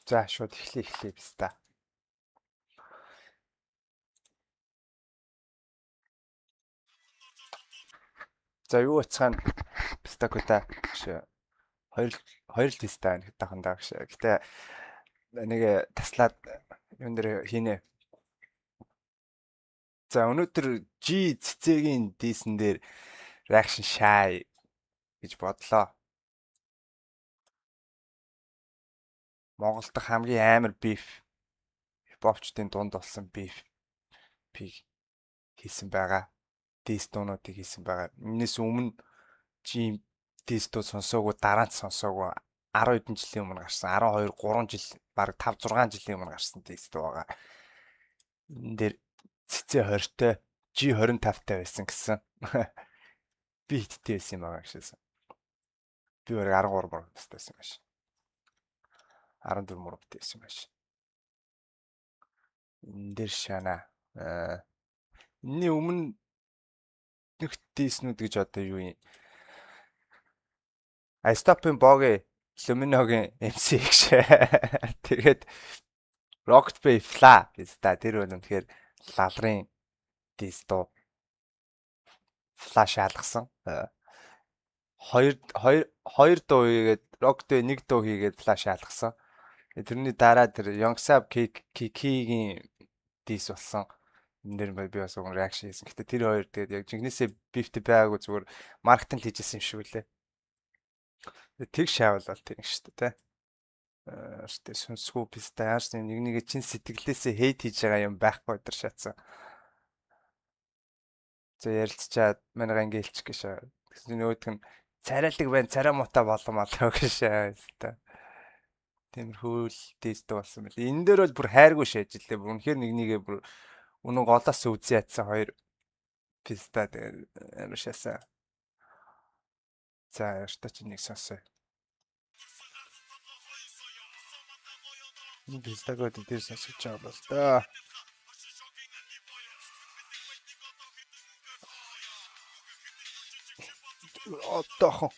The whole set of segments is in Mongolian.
За шууд эхлэе биста. За юу уцхан бистакута хоёр л биста нэг дахандаа гэж. Гэтэ нэг таслаад юун дээр хийнэ. За өнөөдөр G цэцэгийн дийсэн дээр reaction shy гэж бодлоо. Монголд хамгийн амар beef хипхопчдын дунд болсон beef хийсэн байгаа. Дис дуунуудыг хийсэн байгаа. Энэс өмнө G дис дуу сонсоогүй, дараа нь сонсоогүй 10 хэдэн жилийн өмнө гарсан. 12, 3 жил, бараг 5, 6 жилийн өмнө гарсан дис дуу байгаа. Энэ дээр цэцээ 20-той, G 25-тай байсан гэсэн. Би хиттэй байсан юм байгаа гэшээсэн. Би бараг 13 мөр байсан юм шиг. 14 мөр байсан юм шиг. Энэ дээр шана. Энэний өмнө нэг диснүүд гэж одоо юу юм? I Stop-ын Боги Lumino-гийн MC гэж. Тэгээд Rocket Bay Fla гэж та тэр бол үнэхээр лалрын дис дуу флаш алгасан. Хоёр дуу хийгээд Rocket Bay нэг дуу хийгээд флаш алгасан. Тэрний дараа тэр Yongsab Kikiгийн дис болсон. Энэ дэр би бас уг реакшн хийсэн. Гэтэ тэр хоёр тэгээд яг жигнэсээ бифт байгаагүй зүгээр маркетинг хийжсэн юм шиг үлээ. Тэг шаавал бол тийм шүү дээ, тэ. Штэ сүнсгүй писта яаш нэг чин сэтгэлээсээ хейт хийж байгаа юм байхгүй дэр шатсан. За ярилцчаад манай ангийлчих гэж. Тэгсэн нөгөөдг нь царайлаг байна, царай муута болмоо гэж тэ. Тиймэрхүү л тест болсон байл. Энэ дээр бол бүр хайргүй шээж илээ. Бүр үнэхээр нэгээ бүр үнэн голоос үзээ ятсан хоёр писта дээр амар шаасан. За яштай чи нэг сонсоо. Энэ пистагод дээр сонсож байгаа бол да. Отох.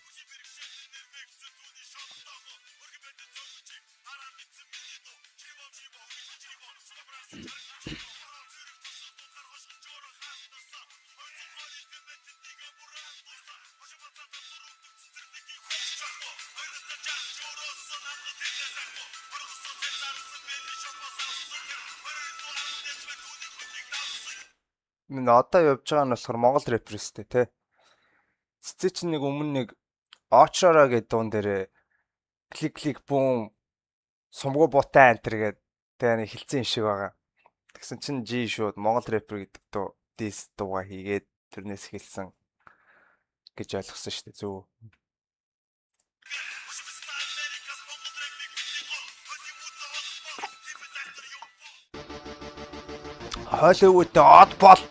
Минь одоо явж байгаа нь болохоор Монгол рэпер өстэй те. Цэцээ чинь нэг өмнө нэг Очроо гэдэг дуун дээр клик бүүн сумгуу бутай антер гэдэг тэ нэг хилцэн юм шиг байгаа. Тэгсэн чинь G шууд Монгол рэпер гэдэг дуу дис дууга хийгээд тэрнээс хэлсэн гэж ойлгосон шүү дээ зөв. Холливуудын Oddball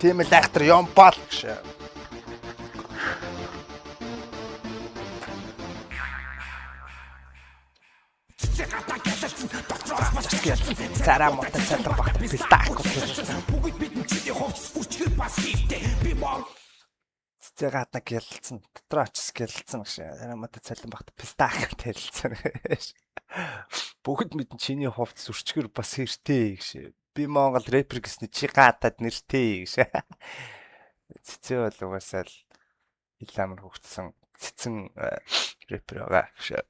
тийм л актер юм бол гэж. Царай муутай цалин багт пистако бүгд бидний чиний хувцс үрчгэр бас хийвтэй би мон цэцэг гаднаг ялцсан дотроо очис ялцсан гэж. Царай муутай цалин багт пистако хэлсэн. Бүгд бидний чиний хувцс үрчгэр бас хийвтэй гэж. Би Монгол рэпер гэсний чи гадаад нэртэй гэж. Цэцээ бол угаасаа л иламар хөгжсөн цэцэн рэпер байгаа гэж.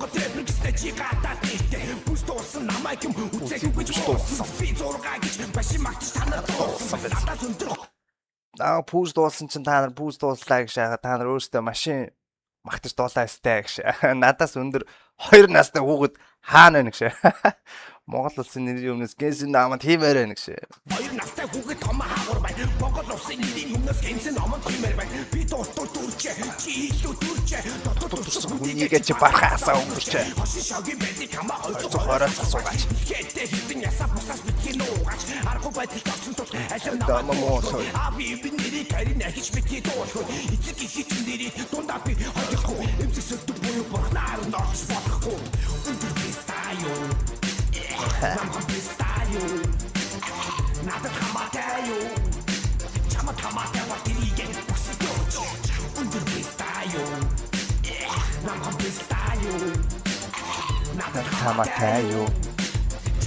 Рэпер гэсний чи гадаад нэртэй бүс дуусан намайг юм үзээгүй гэж дуусан би зургаа гэж башин магтаж танад дуусан надад өндөр. Аа пүүс дуусан чинь та нар пүүс дууслаа гэж та нар өөрсдөө машин магтаж дуулаа өстэй гэж. Надаас өндөр 2 настай хүүхэд хаана байна гэж. Монгол улсын нэрийн өмнөөс гэнсэн наманд хиймээр байна гэж. 2 настай хүүхэд том хаагур байна. Монгол улсын нэрийн өмнөөс гэнсэн наманд хиймээр байна. Би дуртай дүрчээ, чи илүү дүрчээ. Дотор хүнийгээ чи бархаасаа өнгөрчээ. Хошин шогийн бэлэг хамаа 220-аас асуугаач. Хэтэ хитэн ясаа бусаас битгий нуугаач. Аргагүй байдал тавсан тул алим намаа. Аби би нэрийг харин ахиж битгий дуулах. Эцэг ихийг нэрийг дундаа би хойлохгүй. Эмзэг сөддөг буюу бурхнаар нь орж болохгүй. Өндөр би стаю. Намхан пистаю надад хамаатай юу чамд хамаатай бол тэрийг бүсдөөч өндөр пистаю намхан пистаю Таматай юу.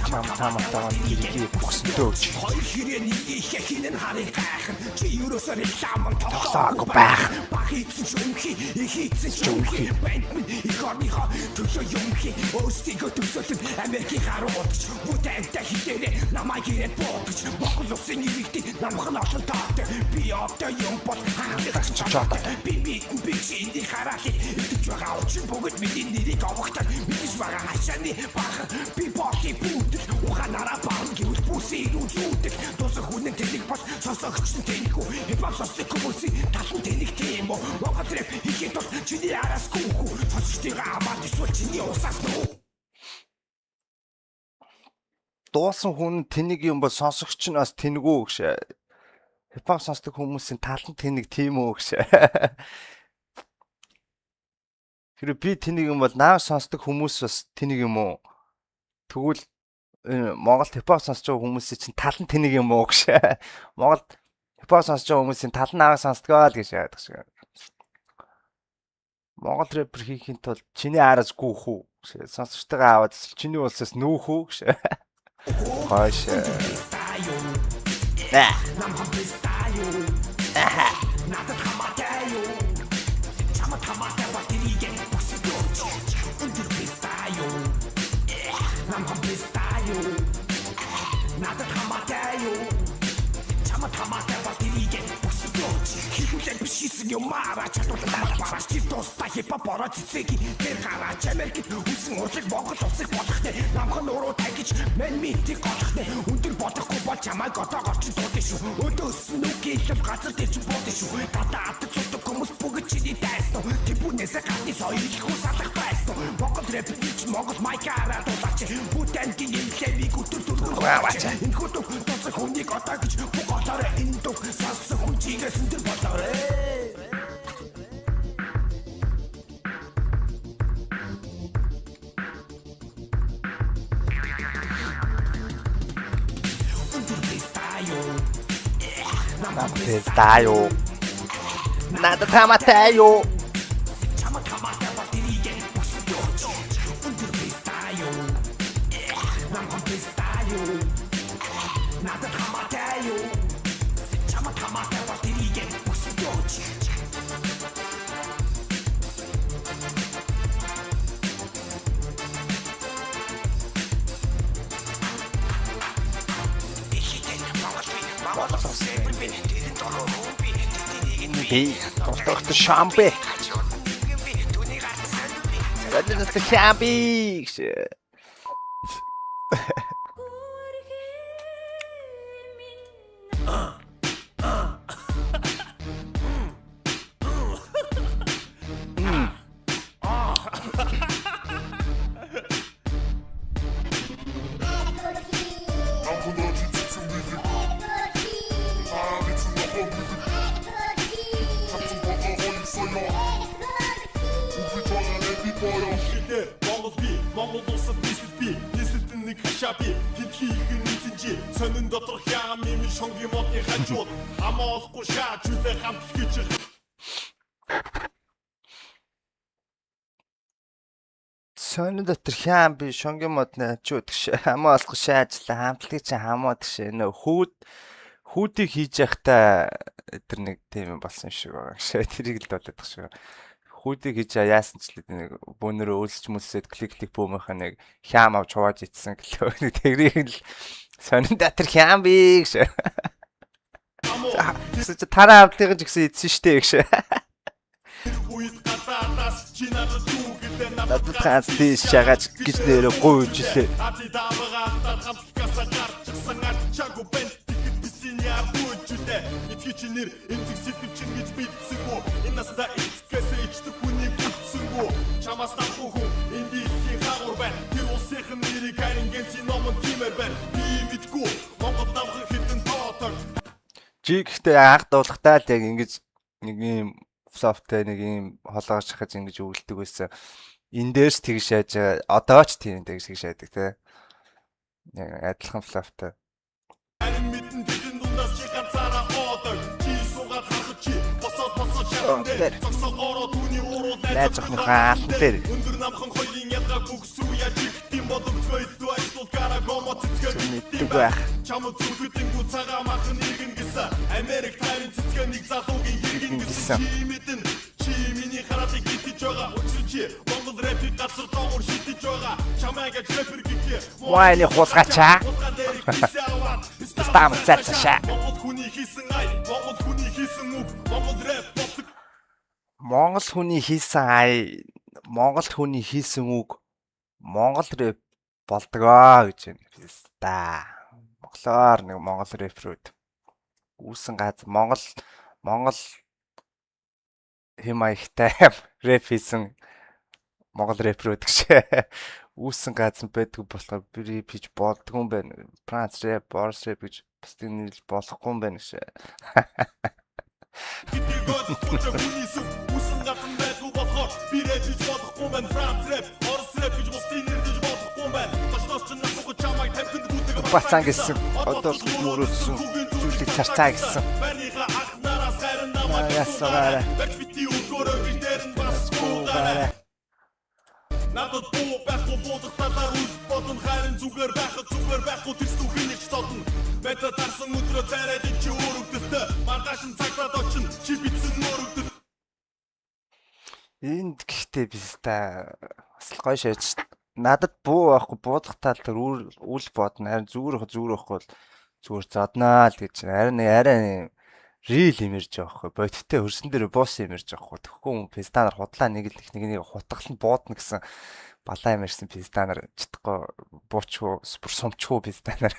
Таматай гэрээ бүхсдөөч. Хоёр хэрэг нэг их хинэн харыг гайхан. Чи юусаар реклам тоглоагүй байх. Баг хийсэн ч өмхий, хийсэн ч өмхий. Банд минь их орныхоо төлөө юмхий. Өөрсдийгөө төсөөлөн Америкийн харуу удаж. Бүтээнтэй хитээрээ намайг ирээд боодож. Монгол улсын иргэдий намх нь олон таатай. Би одоо юм бол хаалгач чад. Би битэн бишний хараалыг итгэж байгаа учраас бүгд миний нэрийг овогтол мэдэж байгаа хашааны баг. Би боти бүдэл ухаанаараа баан гэвэл бүсийг үзүүдэг. Тусах үнэн тэнэг бод сонсогч нь тэнэггүй. Хипхоп сонсдог хүмүүсийн талан тэнэг тийм үү. Монгол рэп хийхэд бол чиний араас гүөхүү. Сонсогчдыгаа амаад эсвэл чиний усаас нөө. Дуусан хүн тэнэг юм бол сонсогч нь бас тэнэгүү гэж. Хипхоп сонсдог хүмүүсийн талан тэнэг тийм үү гэж. Хэрэг би тэнэг юм бол наа сонсдог хүмүүс бас тэнэг юм уу? Тэгвэл Монгол хипхоп сонсож байгаа хүмүүсийн чинь талан тэнэг юм уу гэж. Монгол хипхоп сонсож байгаа хүмүүсийн талан аваа сонсдгоо л гэж яадаг шиг. Монгол рэпер хийхин тулд чиний араас гүүх үү? Сонсогчтойгоо аваад чиний улсаас нүүх үү гэж. Хойш. Намхан бистаю. Надад хамаатай юу. Чамд хамаатай батэрийг бүсдөөч. Өндөр бистаю. Намхан бистаю. Надад хамаатай юу. Чамд хамаатай батэрийг бүсдөөч. Хилүүлэн бишсэн юм мара чадварлаа бараш чи тустай хипхоп бороо цэцэгийн тэр гараач Америкт үсэн урлаг Монгол улсыг болгохны намхан уруу тагиж мен митиг голохны өндөр бодохгүй бол чамайг одоо горчин дуудсан шүү өдөөсөн нүгийлв газар дээр чи буудсан шүү гадаад цудаг хүмүүс бүгд чиний дайсан уу тэбүнээсээ гадны соёл их салах байсан уу Монгол рэп чи Монгол майкаараа дуулаач бүтэнгийн имлэвийг өдөр дөрвөн энэ хөтөв тусах хүнийг одоо гэж бугоолоорой энэ дүг сассан хүн чигээс энэ болоорой Namapestayo. Nada tamatayo. Chama tamata baterige busudoch. Undir pestayo. Namapestayo. Nada tamatayo. Chama tamata baterige busudoch. Би тогтох шамбэ. Тэгвэл шамбэ. Монгол улсад нийслэл би нийслэлтэн нэг хашааби тэдхий их нийцэнжи сонин дотор хям юм шонгийн модны хажууд хамаалахгүй шаач үлээ хамт хийж Сонин дотор хям би шонгийн модны хажууд гэж хамаалахгүй шаажлаа хамтлагийг чинь хамаад гэж нөө хүүдийг хийж явахдаа тэр нэг тийм болсон юм шиг байгаа. Тэрийг л болоод тах шиг. Хүүдийг хийж яасан ч л нэг бөөнөрөө өлсч мүлсэд клик бөмөнх нэг хям авч хувааж ицсэн гэлээ. Тэрийг л сонин дотор хям би гэж. Тэгсэж тараа автлыг ч гэсэн эцсэн штэ гэж. Надад хаас тийш шагач гэж нэр гуйж илээ. Эцгичнэр эмзэг сэтвчин гэж битсэнгүү энэ насда эцгэсээ ичдэг хүний бүтсэнгүү чамаас тахгүй хүн энэ дэлхийн хагур байна тэр улсынхын нэрийг харингийн номон тиймэр байна би мэдгүй Монгол намхан хитэн тоотор Жигтэй анх дуулахтаа л яг ингэж нэг юм софттэй нэг юм холоогож хахаж ингэж өгөлдөг байсан. Энэ дээрс тэгш яаж одоо ч тийм тэгш яадаг те. Яг адилхан флофтой. Найз охины хаалтан дээр. Өндөр намхан хоёрын ялгааг үгсүү яаж ихтэн боломжгүй илүү ажиллуулгаараа гомоц Мэддэг байх. чамд зүрхэдэнгүү цагаан махан нэгэн гэсэн Америк тайрын цэцгээ нэг залуугийн иргэн гэсэн чи мэдэн чи миний хараалыг гитэж байгаа учир чи Монгол рэпийг газар доогуур шидэж байгаа чамайг рэпер гэхээ Вайны хулгачаа. Стам цацша. Монгол хүний хийсэн ай Монгол хүний хийсэн үг Монгол рэп болдог Монгол хүний хийсэн ай, Монгол хүний хийсэн үг Монгол рэп болдгоо гэж байна. Та монголоор нэг монгол рэпрүүд үүсэн газ Монгол хэм маягтай рэп хийсэн монгол рэпрүүд гэж үүсэн газ байдаг болохоор би пич болдгоо юм байна. Франц рэп, Орос рэп гэж бас нэрл болохгүй юм байна гэж. Гитгөөд түлхэ хүнийсүг үсэн гацсан байдгүй болохоор би рэп хийж болохгүй байна. Франц рэп, Орос рэп гэж бусдын нэрлэж болохгүй юм байна. Ташнаас ч насгүй чамайг тавьханд бүдэг Бацаан гэсэн одоо мөрөөсөн зүйлийг царцаа гэсэн. Барийнхаа ах нараас хайрын намайг Ясаарай. Бач бити өгөөрөө би дээр нь басгүйгаарай. Надад буу байхгүй буудах талаар үл бодон хайрын зүгээр байхгүй тэр стүхийг ч тодно. Бэта тарсан өдрөө царайд чи өрөвдөлтөө маргааш нь цагтад очино чи битсэн өрөвдөл. Энд гэхдээ биш та бас л гоё шээж. Надад буу байхгүй буудах тал тэр үл бодно. Харин зүгээр байхгүй бол зүгээр зодноо л гэж. Харин арай рил имэрж байгаа байхгүй. Бодиттой хөрсөн дээр буус имэрж байгаа байхгүй. Тэгэхгүй юм пестанаар худлаа нэг нэг хутгалан буудна гэсэн балаа имэрсэн пестанаар читгүй буучгүй бүр сумчгүй пестанаар.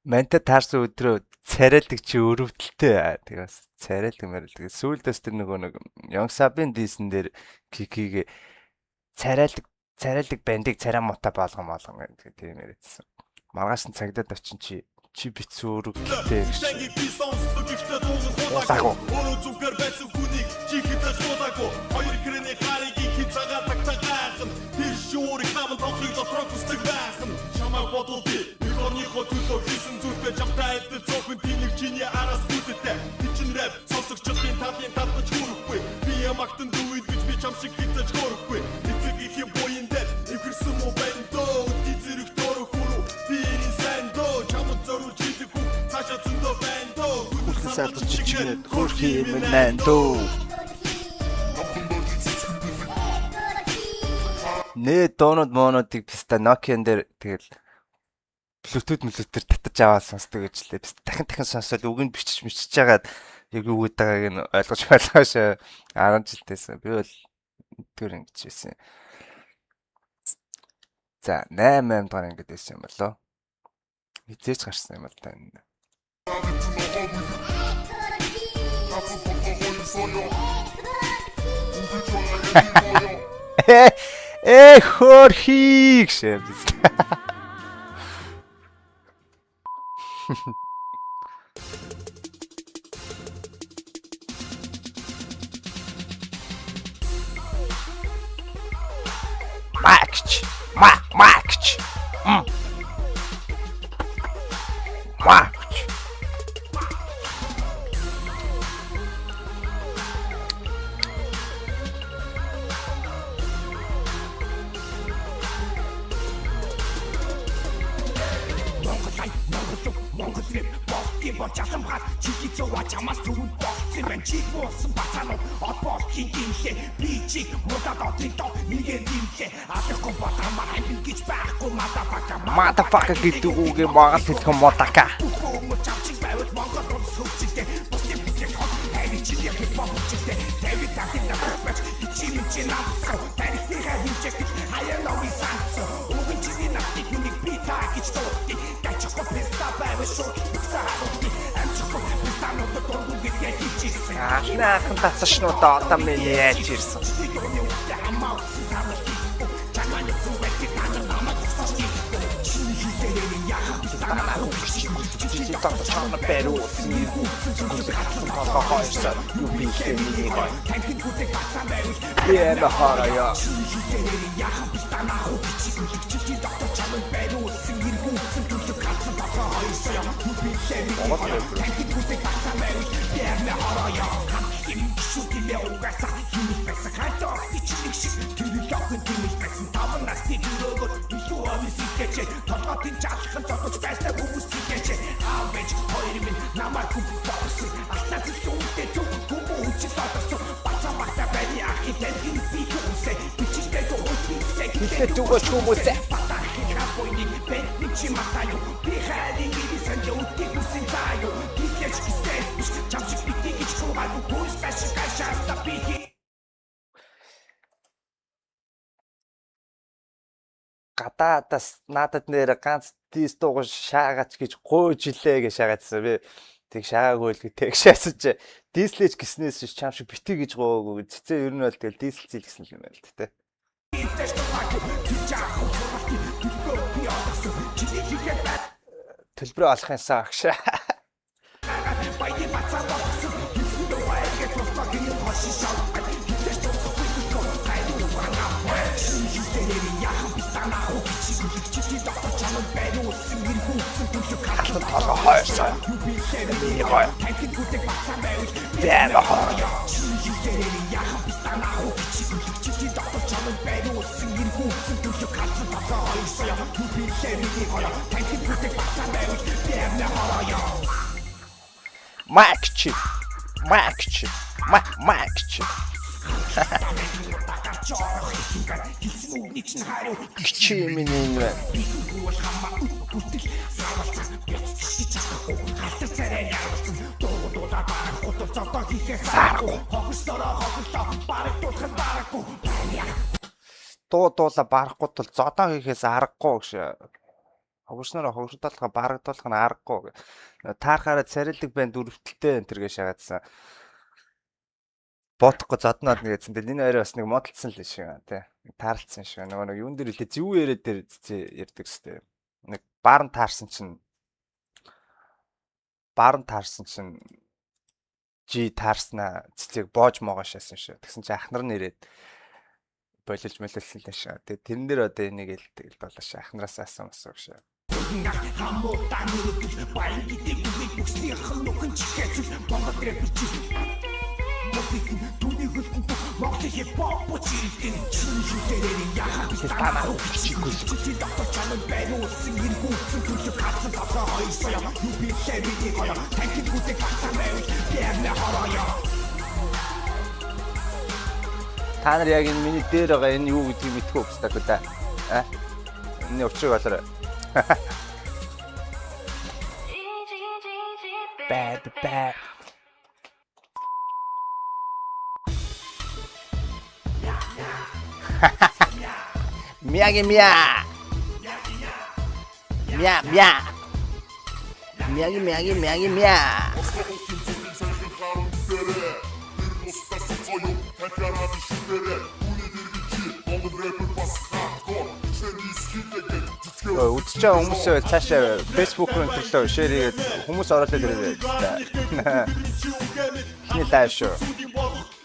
Манта таарсан өдрөө царайлдаг чи өрөвдөлтэй. Тэгээс царайлдаг мэрэлдэг. Сүүлдээс тэр нэг Yongsabin дийсэн дээр кикигээ царайлдаг бандыг царай муута болгон гэх тийм яриадсан. Маргааш нь цагдаад очин чи бицүү өрөвдөлтэй гэж. Ясаагүй. Өөрөө зүгээр байсан хүнийг чи хитэж бодаагүй. Хоёр гэрний харийг хитцагаа тагтаахан. Тэр шуурыг хамт охиг дотроо хүсдэг байхан. Чамайг бодолтой. Орныхоо төлөө хийсэн зүйлтэй жамтай эдэр цоохын тийг чиний араас бүтэтэй. Бичин рэп сонсогчдын талын талбаж хүрэхгүй. Би ямагтан дүүл гэж би чам шиг хитэж хөрөхгүй. Эцэг их юм боин дээр эвэрсэн мө бэндөө. Дизэрэг дөрөв хүрүү. Бирин сэндөө. Чамд зоруулж хийдэг хүн цаашаа зөндөө бэндөө. Саалт чичнэ хөрхи мэндөө. Нэ доонод монодыг писта Nokia-н дээр тэгэл Bluetooth татаж аваад сонсдог гэж лээ. Бид дахин сонсоод үг нь бичиж байгаад яг юу гэдэг байгааг нь ойлгож байлгааш 10 жилдээс би бол тэр ингэж байсан. За 8 дахь ингэж байсан юм болоо. Хизээч гарсан юм л та энэ. Хөрхи гэж. Макч. Макч. Монгол рэп болтын бол жаламхаар чиги зоваа чамаас төвөнд болцсон байна чи буусан бацаанууд од болтын гинлээ би чиг муудад одын доо нэгээр гинлээ алахгүй батамаар хэмбэн гэж байхгүй мадафака гэдэг үгийн монгол хэлхэн модака чамчиг байвал монгол улс хөгжөлтэй бусдын бүлэг хот хайр чинь яг хөвчтэй Дэвид тахын дагаж чи намсан тарихны хэмжээг хаяа нови санс үгүй чи настик нэг би таа гэж тооти гачгүй песта байвал шууд саарууд амчгүй пестанууд дөрвөн гэж хийчихсэн Ахнаахан тацшнуудаа одоо миний яаж ирсэн. Тана перу Я харая. шүү тэлээ угаасаа химэл байсан хайтаа ичник шиг тэр логон тэмэл байсан таван насны дөрөөгөө илүү амисийтэйч толготын жаалхан зогсож байсан хүмүүс тийтэйч аавч хоёр минь намайг хүбсэн алтнаас үүтэй зүг хүмүүж татсан бацаамата бани ахитай би юусээ бичигтэй гоочтой Хилээ зүгөөч хүмүүсээ. Хапойник бэтник чиматаю бихали гисэн jöтик үсэн заяо гисэж гисэж биш чамчиг битгий гэж хуваалу пульс башиг гашаста бихи Гадаадаас надад нэр ганц дис дуугаш шаагач гэж гойж илээ гэж шаагаадсан би. Тэг шаагаагүй л тэг шаасаж дислэж гиснээс биш чам шиг битгий гэж гоогүй цэцээ ер нь бол тэгэл дисл зил гэсэн юм байна л тэ. Төлбөрөө олохын саагш. Толгой хойсон. Миний гой. Бэм хоо. Макч. Кичи миний юм. Дуула барахгүй тул зодоо хийхээс аргагүй гэж. Хогшнороо хогшдолхоо барагдуулах нь аргагүй. Таархаараа царилэг байн дөрөвтөлтэй энэ төргээ шагаадсан. Бодохгүй зодноод нэгсэн. Тэгэл энэ хоёр бас нэг модалцсан л шиг тий. Таарлцсан шиг. Нөгөө нэг юун дээр хэлээ зөв яриад дээр ярьдаг сте. Нэг баарн таарсан чинь жи таарснаа цэцэг боож могоо шаасан шүү. Тэгсэн чинь ахнар нэрээд болилж мэлэлсэн л шаа. Тэгээ тэрэн дээр одоо энийг хэлдэг л болоо шаа. Ахнараас аасан мосоо гэж. Хамуутай нүртэл баян гэдэг үгийг бүсний хануухан чихээч бонгол рэпер чи. Түүний хөлтөнд Монголын хипхоп чиглэн чүнжүүдэрийн яхаа бистана чиглэн доктор чанаа байруулсан иргүүцэн төлөв хатсан толгой хоёрсоо юу би лэвиний гоё танхид бүдэг бацаа байвал бэрнэ хороо. Та нар яг энэ миний дээр байгаа энэ юу гэдгийг мэдгүй өстэй да. Энэ өчиг болоо. Бэб. Мяги. Үзэж байгаа хүмүүс цаашаа Facebook-ын төлөө шеэр хийгээд хүмүүс оруулаад ирээ. Хний лайв шоу.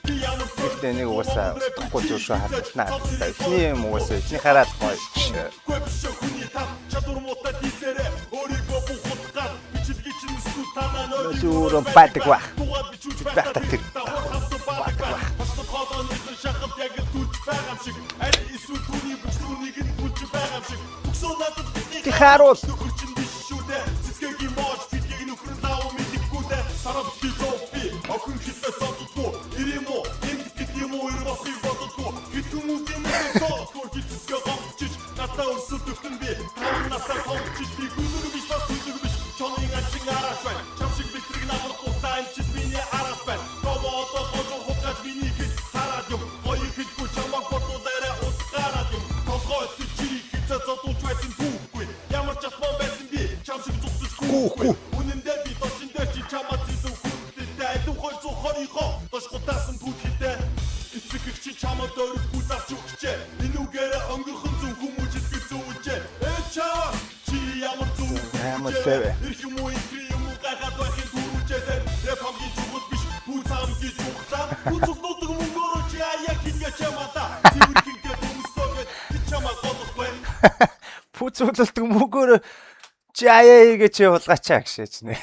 Ихтэй нэг угаасаа утгагүй зүйл шүү хатснаа. Эхний юм угаасаа эхний хараад гоё. Зүрх бадаг ба. Бадаг тэр. Ти харуул. Пүцүүлэлт мөгөөр чаяа гэж хулгачаа гэшээч нэ.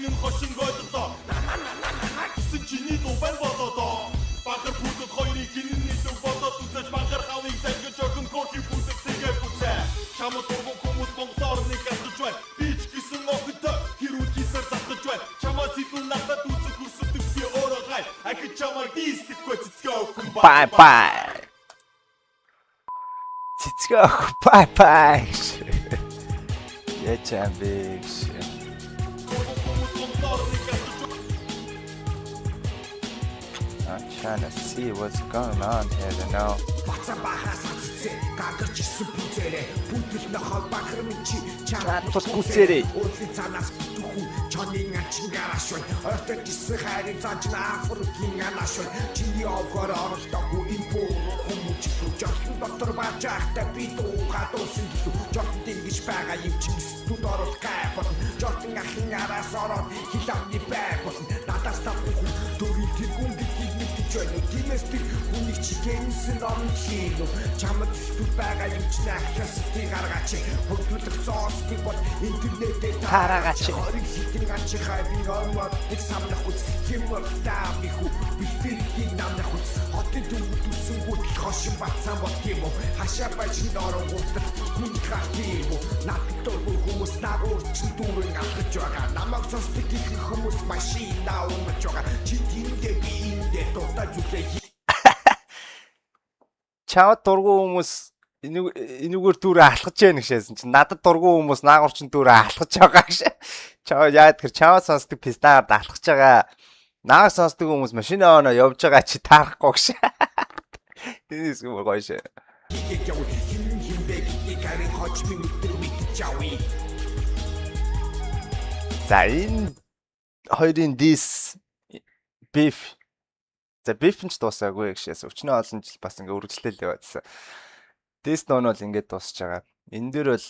нь хошин гойлоо. Гэсэн чиний дуу байна болоо. Багар бүтэд хоёрыг хинний дүү бодоод үзэж багар хавыг зангиж өгөн кофе бүтэд тэгээ бүцээ. Чамд дургу хүмүүс монголоор нэг гацж байна. Бич гисэн охинтой хэрүүл гисэр завдаж байна. Чамаас илүү надад үзэх хүсдэг би өөрөө гай. Ахи чамаа дийсэхгүй цэцгээ. Bye bye. Цэцгээ bye bye. Яачаа бэ. I'm trying to see what's going on here to know. Бацаа бахаас цэцээ гаргаж ирсэн бүзээрээ бүтэл нохоо бахар мичи Чатус гүцээрээ. Уулийн цанаас бүхүү чонын ачингараш байна. Ойртож ирсэн хайрын цаач нафргийн анаш байна. Чиний овгоор оролдоогүй энэ бүр хүмүүс жолтон дотор баажахтай би дуугаа дуусан гэсэн. Жолтон ингэж байгаа юм чинь студ орол гай болно. Жолтон ахын араас ороод хилавны бай болно. Надаас тавгүй дөрөв тэргүүн гэдгийг мэдэж байна. Тиймээс тэр хүнийг чигэнсэн ном хийлүү. Чамд студ байгаа юм чинь ахлаас тий гаргаач. Хөгжүүлэх зоос би бол интернетээр Хараагач. Хориг хитэн ачи хайбин ормод нэг самнах үз хэмэр таамих үү бэлбэргийн намнах үз хотын дүүсэн гүтэл хошин бацсан бол тийм үү хашаа бачин дороо гутал хүн гарт юм уу надад хүмүүс наагуурчин дүүрэн алхаж байгаа намайг сонсдог их хүмүүс машин даумж байгаа чи тиймдээ би индээ дутаж үлээ Чавд дургу хүмүүс энүүгээр дүүрээ алхаж яах гэшээсэн чинь надад дургу хүмүүс наагурчин дүүрээ алхаж байгаа гэж. Чавд яа тэр чавд сонсдог пистаар алхаж байгаа. Наагар сонсдог хүмүүс машинаа оноо явж байгаа чи таарахгүй гэж. Тэнийг гоё шээ. За энэ хоёрын дис beef. За beef нь ч дуусаагүй гэшээс өчнөө олон жил бас ингээ үргэлжлэл яваадсан. Дис ноон бол ингээд дуусч байгаа. Энэ дээр бол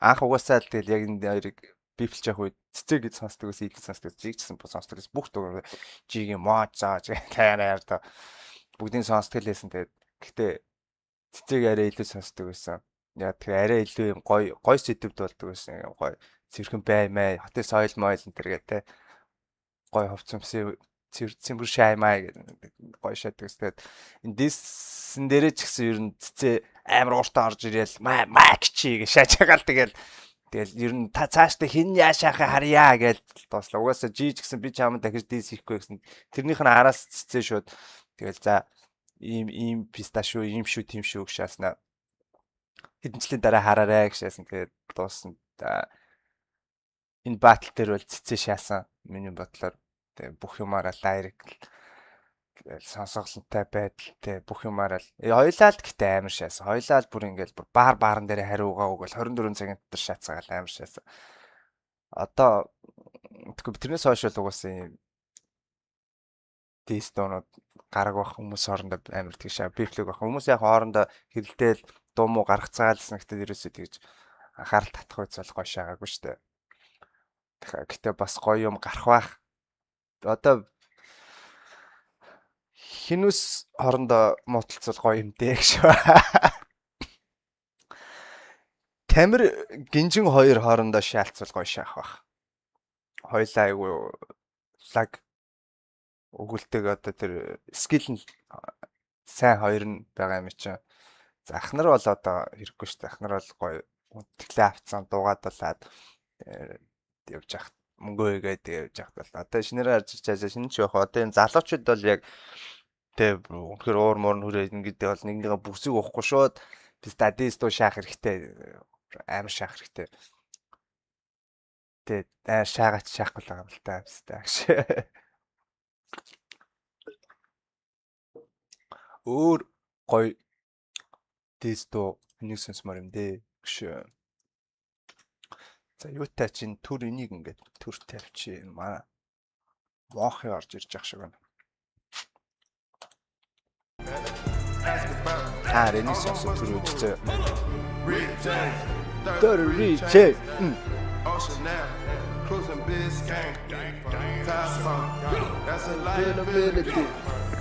анх угаасаа л тэгэл яг энэ хоёрыг beefлж явах үед цэцэг гэж сонсдог ус ийдэл сонсдог жиг гэсэн сонсдог ус бүх дугаар жигийн мод зааж таараар та бүгдийн сонсдог л байсан. Тэгээд гэхдээ цэцэг арай илүү сонсдог байсан. Яа тэгэхээр арай илүү юм гоё сэдвд болдог байсан. Гоё цэвэрхэн баймаа хотын соёл мойл энэ төр гэдэг гоё ховцомсын цэвэр шаймаа гэдэг гоё шатдаг. Тэгээд энэ диссэн дээрээ ч гэсэн ер нь цэцээ амар ууртаа орж ирээл майк чи гэж шааж байгаа л тэгэл ер нь та цаашдаа хин яашаахаа харьяа гэж дууслаа. Угаасаа жи ч гэсэн би чамд дахиж дис хийхгүй гэсэн. Тэрнийх нь араас цэцээ шууд тэгэл за ийм писташуу ийм шүү тийм шүү гэж шааснаа. Хэдэнчлийн дараа хараарай гэж шаасан. Тэгээд дууссан. Энэ батл дээр бол цэцээ шаасан. Миний бодлоор тэг бүх юмараа лайрик сонсголонтой байдалтай бүх юмараа хоёлаа л гэтээ амар шаасан. Хоёлаа л бүр ингээл бүр баарн дээр хариугаа өгөөл 24 цагийн дотор шаацаагаал амар шаасан. Одоо тэгвэл тэрнээс хойш л угаасаа дистонод гараг байх хүмүүс хоорондоо амар тэгш бифлэг байх. Хүмүүс яг хоорондоо хэрэлдээл дуу муу гаргацгаалсан гэхдээ ерөөсөө тэгж анхаарал татах үйл бол гоё шаагаагүй шүү дээ. Гэхдээ бас гоё юм гарах байх. Одоо хинүс хоорондоо муудалцвал гоё юм дээ гэж. Тамир гинжин хоёр хоорондоо шаалцвал гоё шаах байх. Хоёлаа айгу лаг өгүүлдэг одоо тэр скил нь сайн хоёр нь байгаа юм чинь. За ахнар бол одоо хэрэггүй шүү дээ. Ахнар бол гоё үнтгэлээ авцсан дуугаад болоод явж явах мөнгөө игээд явж явах бол одоо шинээр харж чаашаа шинэ ч явах. Одоо энэ залуучууд бол яг тэг үнэхээр уур муурн хүрээ ингэдэг бол нэгнийгээ бүсийг уухгүй шууд би стадист дуу шаах хэрэгтэй амар шаах хэрэгтэй. Тэг шаагач шаахгүй л байгаа юм л та гэж. Өөр гоё дисто нэг сонсмор юм дээ гэж. За юутай чинь төр энийг ингээд төр тавьчих маа. Моохи орж ирж явах шиг байна. Энийг сонсох төр үжтэй. Төр ричээ. Ocean now, cruising Biscayne. Top song, that's a liability.